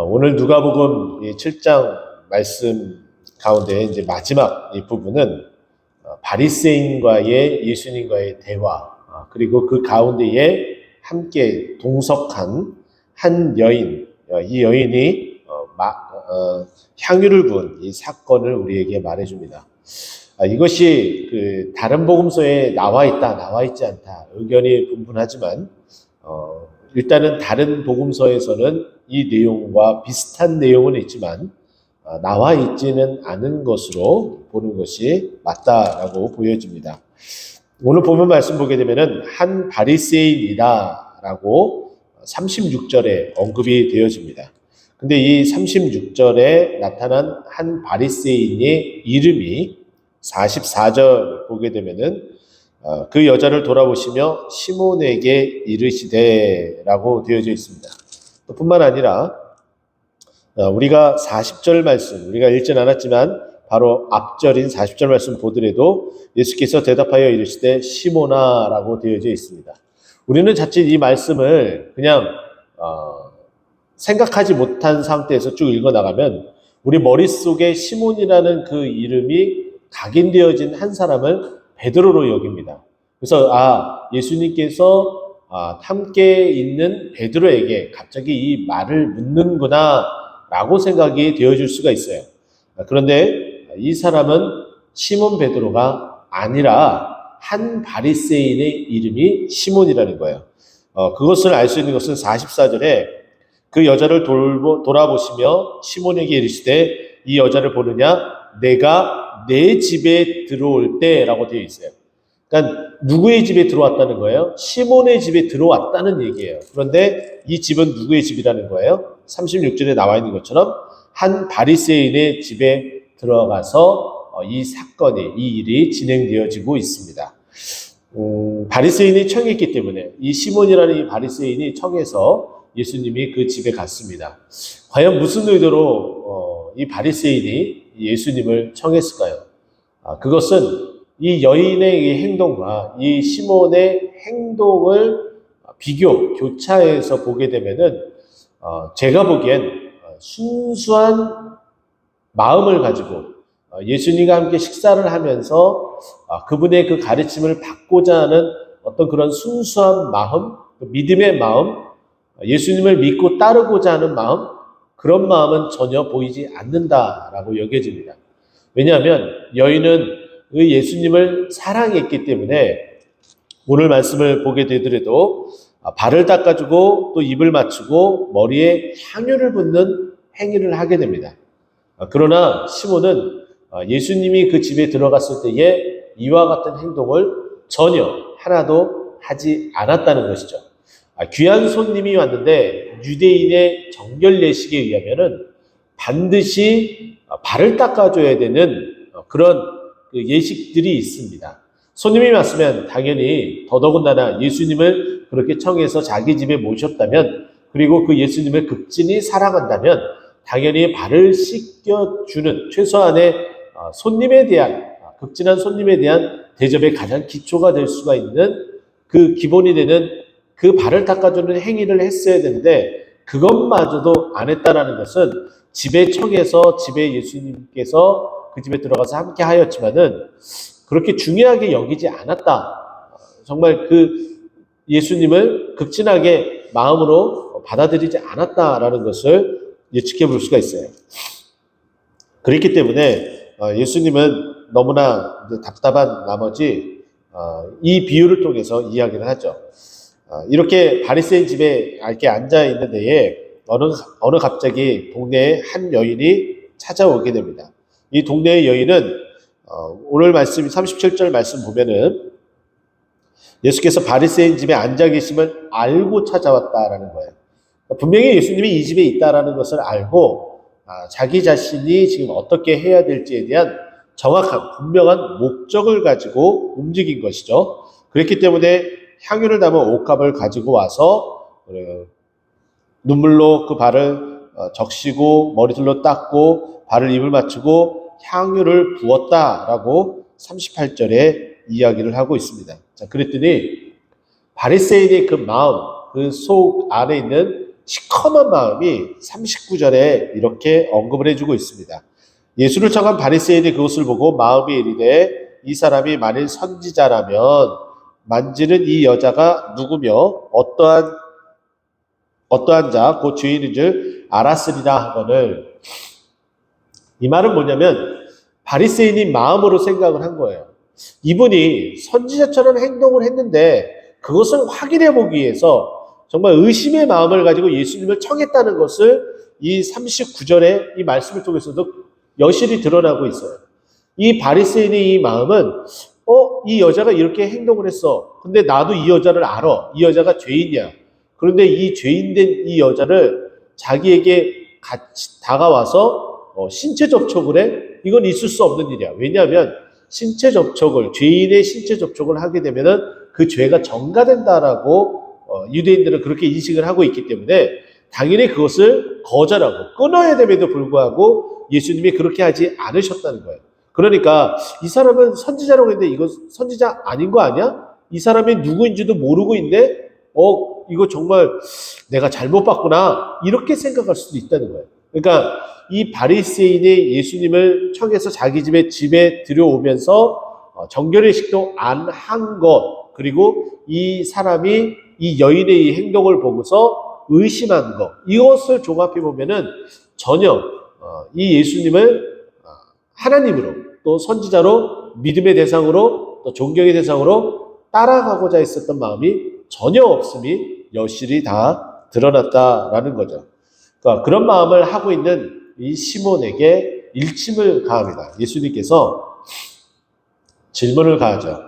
오늘 누가복음 7장 말씀 가운데 이제 마지막 이 부분은 바리새인과의 예수님과의 대화, 그리고 그 가운데에 함께 동석한 한 여인, 이 여인이 향유를 부은 이 사건을 우리에게 말해줍니다. 이것이 그 다른 복음서에 나와 있다, 나와 있지 않다 의견이 분분하지만 일단은 다른 복음서에서는 이 내용과 비슷한 내용은 있지만 나와 있지는 않은 것으로 보는 것이 맞다라고 보여집니다. 오늘 본문 말씀 보게 되면은 한 바리새인이다라고 36절에 언급이 되어집니다. 근데 이 36절에 나타난 한 바리새인의 이름이 44절 보게 되면은 그 여자를 돌아보시며 시몬에게 이르시되라고 되어져 있습니다. 또 뿐만 아니라 우리가 40절 말씀, 우리가 읽진 않았지만 바로 앞절인 40절 말씀 보더라도 예수께서 대답하여 이르시되 시몬아라고 되어져 있습니다. 우리는 자칫 이 말씀을 그냥 생각하지 못한 상태에서 쭉 읽어나가면 우리 머릿속에 시몬이라는 그 이름이 각인되어진 한 사람을 베드로로 여깁니다. 그래서 예수님께서 함께 있는 베드로에게 갑자기 이 말을 묻는구나 라고 생각이 되어질 수가 있어요. 그런데 이 사람은 시몬 베드로가 아니라 한 바리새인의 이름이 시몬이라는 거예요. 그것을 알 수 있는 것은 44절에 그 여자를 돌아보시며 시몬에게 이르시되 이 여자를 보느냐 내가 내 집에 들어올 때라고 되어 있어요. 그러니까 누구의 집에 들어왔다는 거예요? 시몬의 집에 들어왔다는 얘기예요. 그런데 이 집은 누구의 집이라는 거예요? 36절에 나와 있는 것처럼 한 바리새인의 집에 들어가서 이 사건이, 이 일이 진행되어지고 있습니다. 바리새인이 청했기 때문에 이 시몬이라는 이 바리새인이 청해서 예수님이 그 집에 갔습니다. 과연 무슨 의도로 이 바리새인이 예수님을 청했을까요? 그것은 이 여인의 이 행동과 이 시몬의 행동을 교차해서 보게 되면은 제가 보기엔 순수한 마음을 가지고 예수님과 함께 식사를 하면서 그분의 그 가르침을 받고자 하는 어떤 그런 순수한 마음, 믿음의 마음, 예수님을 믿고 따르고자 하는 마음, 그런 마음은 전혀 보이지 않는다라고 여겨집니다. 왜냐하면 여인은 예수님을 사랑했기 때문에 오늘 말씀을 보게 되더라도 발을 닦아주고 또 입을 맞추고 머리에 향유를 붓는 행위를 하게 됩니다. 그러나 시몬은 예수님이 그 집에 들어갔을 때에 이와 같은 행동을 전혀 하나도 하지 않았다는 것이죠. 귀한 손님이 왔는데 유대인의 정결 예식에 의하면은 반드시 발을 닦아줘야 되는 그런 예식들이 있습니다. 손님이 왔으면 당연히 더더군다나 예수님을 그렇게 청해서 자기 집에 모셨다면, 그리고 그 예수님을 극진히 사랑한다면 당연히 발을 씻겨주는 최소한의 손님에 대한, 극진한 손님에 대한 대접의 가장 기초가 될 수가 있는 그 기본이 되는 그 발을 닦아주는 행위를 했어야 되는데 그것마저도 안 했다라는 것은 집에 청해서 집에 예수님께서 그 집에 들어가서 함께 하였지만은 그렇게 중요하게 여기지 않았다. 정말 그 예수님을 극진하게 마음으로 받아들이지 않았다라는 것을 예측해 볼 수가 있어요. 그렇기 때문에 예수님은 너무나 답답한 나머지 이 비유를 통해서 이야기를 하죠. 이렇게 바리새인 집에 이렇게 앉아 있는 데에 어느 갑자기 동네에 한 여인이 찾아오게 됩니다. 이 동네의 여인은 오늘 말씀 37절 말씀 보면은 예수께서 바리새인 집에 앉아 계심을 알고 찾아왔다라는 거예요. 분명히 예수님이 이 집에 있다라는 것을 알고 자기 자신이 지금 어떻게 해야 될지에 대한 정확한 분명한 목적을 가지고 움직인 것이죠. 그렇기 때문에 향유를 담은 옷값을 가지고 와서 눈물로 그 발을 적시고 머리털로 닦고 발을 입을 맞추고 향유를 부었다라고 38절에 이야기를 하고 있습니다. 자, 그랬더니 바리새인의 그 마음, 그 속 안에 있는 시커먼 마음이 39절에 이렇게 언급을 해주고 있습니다. 예수를 청한 바리새인이 그것을 보고 마음이 이르되 이 사람이 만일 선지자라면 만지는 이 여자가 누구며 어떠한 자 곧 죄인인 줄 알았으리라 하거늘. 이 말은 뭐냐면 바리새인이 마음으로 생각을 한 거예요. 이분이 선지자처럼 행동을 했는데 그것을 확인해 보기 위해서 정말 의심의 마음을 가지고 예수님을 청했다는 것을 이 39절의 이 말씀을 통해서도 여실히 드러나고 있어요. 이 바리새인의 이 마음은 이 여자가 이렇게 행동을 했어. 근데 나도 이 여자를 알아. 이 여자가 죄인이야. 그런데 이 죄인된 이 여자를 자기에게 같이 다가와서 신체 접촉을 해? 이건 있을 수 없는 일이야. 왜냐하면 죄인의 신체 접촉을 하게 되면은 그 죄가 전가된다라고 유대인들은 그렇게 인식을 하고 있기 때문에 당연히 그것을 거절하고 끊어야 됨에도 불구하고 예수님이 그렇게 하지 않으셨다는 거예요. 그러니까 이 사람은 선지자라고 했는데 이거 선지자 아닌 거 아니야? 이 사람이 누구인지도 모르고 있는데 이거 정말 내가 잘못 봤구나 이렇게 생각할 수도 있다는 거예요. 그러니까 이 바리새인이 예수님을 청해서 자기 집에 들여오면서 정결의식도 안 한 것, 그리고 이 사람이 이 여인의 이 행동을 보고서 의심한 것, 이것을 종합해 보면은 전혀 이 예수님을 하나님으로 또 선지자로 믿음의 대상으로 또 존경의 대상으로 따라가고자 했었던 마음이 전혀 없음이 여실히 다 드러났다라는 거죠. 그러니까 그런 마음을 하고 있는 이 시몬에게 일침을 가합니다. 예수님께서 질문을 가하죠.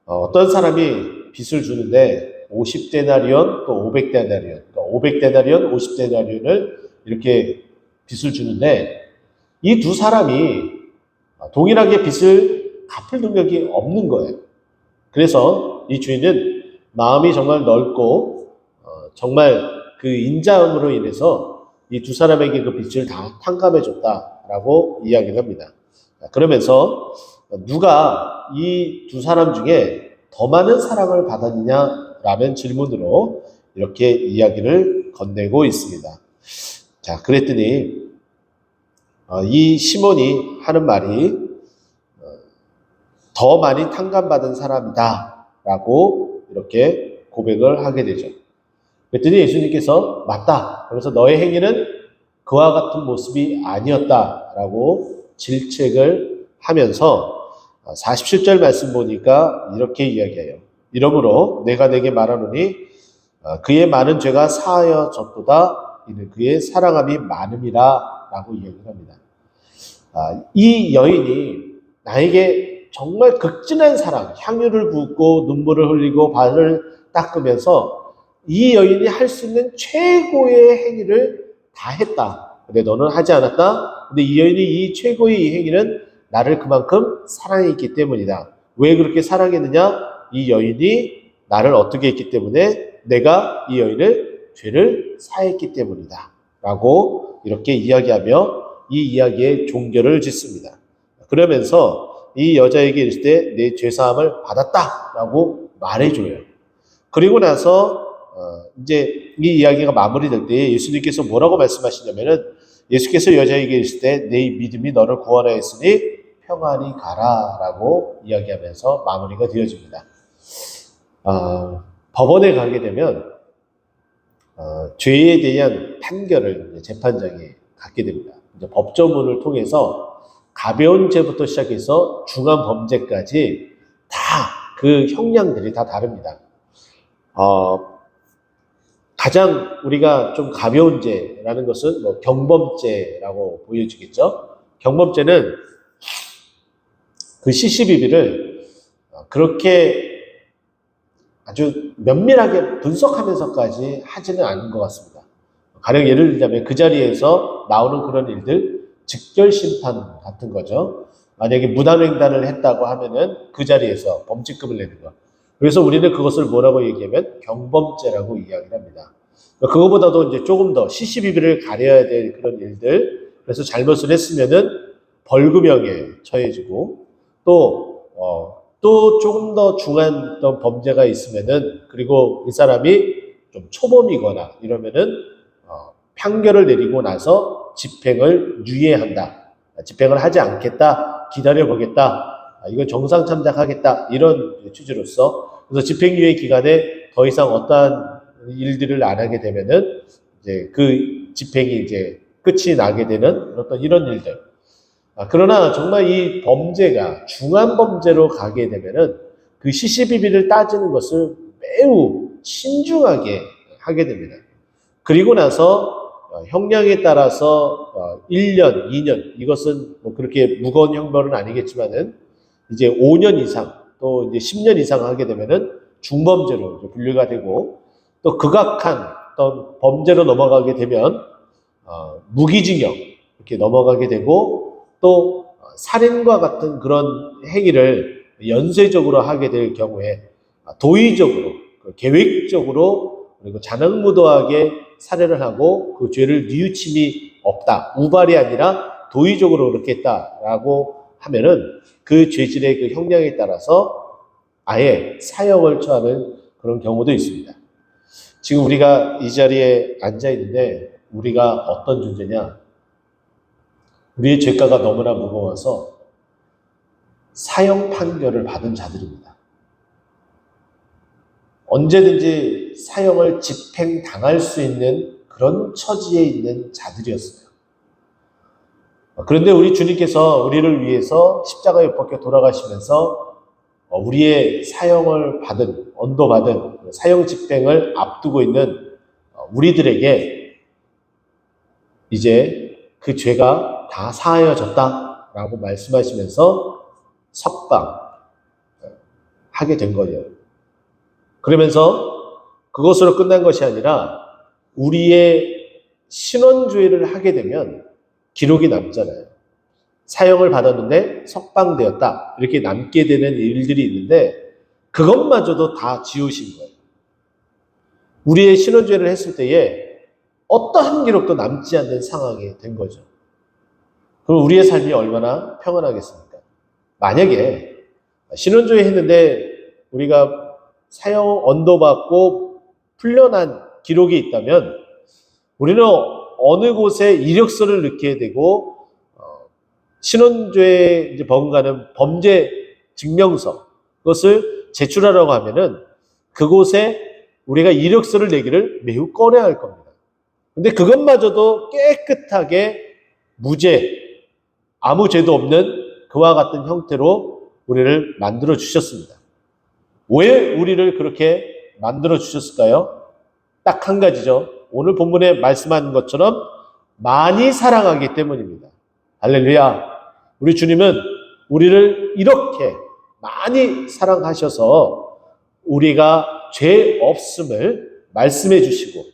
어떤 사람이 빚을 주는데 50데나리온 또 500데나리온, 그러니까 500데나리온, 50데나리온을 이렇게 빚을 주는데 이 두 사람이 동일하게 빚을 갚을 능력이 없는 거예요. 그래서 이 주인은 마음이 정말 넓고 정말 그 인자함으로 인해서 이 두 사람에게 그 빚을 다 탕감해 줬다라고 이야기를 합니다. 그러면서 누가 이 두 사람 중에 더 많은 사랑을 받았느냐라는 질문으로 이렇게 이야기를 건네고 있습니다. 자, 그랬더니 이 시몬이 하는 말이 더 많이 탕감받은 사람이다 라고 이렇게 고백을 하게 되죠. 그랬더니 예수님께서 맞다. 그래서 너의 행위는 그와 같은 모습이 아니었다라고 질책을 하면서 47절 말씀 보니까 이렇게 이야기해요. 이러므로 내가 내게 말하노니 그의 많은 죄가 사하여졌도다. 이는 그의 사랑함이 많음이라 라고 이야기를 합니다. 이 여인이 나에게 정말 극진한 사랑, 향유를 붓고 눈물을 흘리고 발을 닦으면서 이 여인이 할 수 있는 최고의 행위를 다 했다. 근데 너는 하지 않았다. 근데 이 여인이 이 최고의 이 행위는 나를 그만큼 사랑했기 때문이다. 왜 그렇게 사랑했느냐? 이 여인이 나를 어떻게 했기 때문에 내가 이 여인을 죄를 사했기 때문이다. 라고 이렇게 이야기하며 이 이야기에 종결을 짓습니다. 그러면서 이 여자에게 이르실 때 내 죄사함을 받았다라고 말해줘요. 그리고 나서 이제 이 이야기가 마무리될 때 예수님께서 뭐라고 말씀하시냐면은 예수께서 여자에게 이르실 때 내 믿음이 너를 구원하였으니 평안히 가라라고 이야기하면서 마무리가 되어집니다. 법원에 가게 되면 죄에 대한 판결을 재판장에 갖게 됩니다. 이제 법조문을 통해서 가벼운 죄부터 시작해서 중한 범죄까지 다 그 형량들이 다 다릅니다. 가장 우리가 좀 가벼운 죄라는 것은 뭐 경범죄라고 보여지겠죠. 경범죄는 그 시시비비를 그렇게 아주 면밀하게 분석하면서까지 하지는 않은 것 같습니다. 가령 예를 들자면 그 자리에서 나오는 그런 일들, 직결심판 같은 거죠. 만약에 무단횡단을 했다고 하면은 그 자리에서 범칙금을 내는 것. 그래서 우리는 그것을 뭐라고 얘기하면 경범죄라고 이야기를 합니다. 그거보다도 이제 조금 더 시시비비를 가려야 될 그런 일들, 그래서 잘못을 했으면은 벌금형에 처해지고 또 조금 더 중한 범죄가 있으면은 그리고 이 사람이 좀 초범이거나 이러면은 판결을 내리고 나서 집행을 유예한다. 집행을 하지 않겠다. 기다려보겠다. 이건 정상 참작하겠다. 이런 취지로서 그래서 집행유예 기간에 더 이상 어떠한 일들을 안 하게 되면은 이제 그 집행이 이제 끝이 나게 되는 어떤 이런 일들. 그러나 정말 이 범죄가 중한 범죄로 가게 되면은 그 시시비비를 따지는 것을 매우 신중하게 하게 됩니다. 그리고 나서 형량에 따라서 1년, 2년 이것은 뭐 그렇게 무거운 형벌은 아니겠지만은 이제 5년 이상 또 이제 10년 이상 하게 되면은 중범죄로 분류가 되고 또 극악한 어떤 범죄로 넘어가게 되면 무기징역 이렇게 넘어가게 되고 또 살인과 같은 그런 행위를 연쇄적으로 하게 될 경우에 도의적으로 계획적으로 그리고 잔혹무도하게 살해를 하고 그 죄를 뉘우침이 없다. 우발이 아니라 도의적으로 그렇게 했다라고 하면은 그 죄질의 그 형량에 따라서 아예 사형을 처하는 그런 경우도 있습니다. 지금 우리가 이 자리에 앉아 있는데 우리가 어떤 존재냐? 우리의 죄가가 너무나 무거워서 사형 판결을 받은 자들입니다. 언제든지 사형을 집행당할 수 있는 그런 처지에 있는 자들이었어요. 그런데 우리 주님께서 우리를 위해서 십자가에 못 박혀 돌아가시면서 우리의 사형을 받은, 언도받은 사형 집행을 앞두고 있는 우리들에게 이제 그 죄가 다 사하여졌다라고 말씀하시면서 석방하게 된 거예요. 그러면서 그것으로 끝난 것이 아니라 우리의 신원주의를 하게 되면 기록이 남잖아요. 사형을 받았는데 석방되었다. 이렇게 남게 되는 일들이 있는데 그것마저도 다 지우신 거예요. 우리의 신원주의를 했을 때에 어떠한 기록도 남지 않는 상황이 된 거죠. 그럼 우리의 삶이 얼마나 평안하겠습니까? 만약에 신원주의 했는데 우리가 사형 언도받고 풀려난 기록이 있다면 우리는 어느 곳에 이력서를 넣게 되고 신원죄에 이제 버금가는 범죄 증명서 그것을 제출하라고 하면은 그곳에 우리가 이력서를 내기를 매우 꺼려할 겁니다. 근데 그것마저도 깨끗하게 무죄, 아무 죄도 없는 그와 같은 형태로 우리를 만들어 주셨습니다. 왜 우리를 그렇게 만들어 주셨을까요? 딱 한 가지죠. 오늘 본문에 말씀하는 것처럼 많이 사랑하기 때문입니다. 할렐루야. 우리 주님은 우리를 이렇게 많이 사랑하셔서 우리가 죄 없음을 말씀해 주시고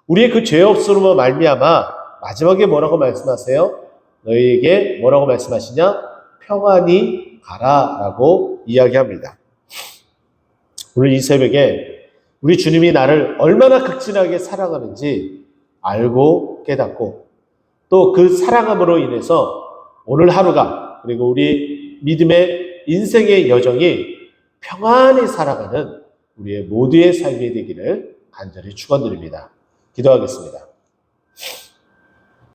우리의 그 죄 없음으로 말미암아 마지막에 뭐라고 말씀하세요? 너희에게 뭐라고 말씀하시냐? 평안히 가라라고 이야기합니다. 오늘 이 새벽에 우리 주님이 나를 얼마나 극진하게 사랑하는지 알고 깨닫고 또 그 사랑함으로 인해서 오늘 하루가 그리고 우리 믿음의 인생의 여정이 평안히 살아가는 우리의 모두의 삶이 되기를 간절히 축원드립니다. 기도하겠습니다.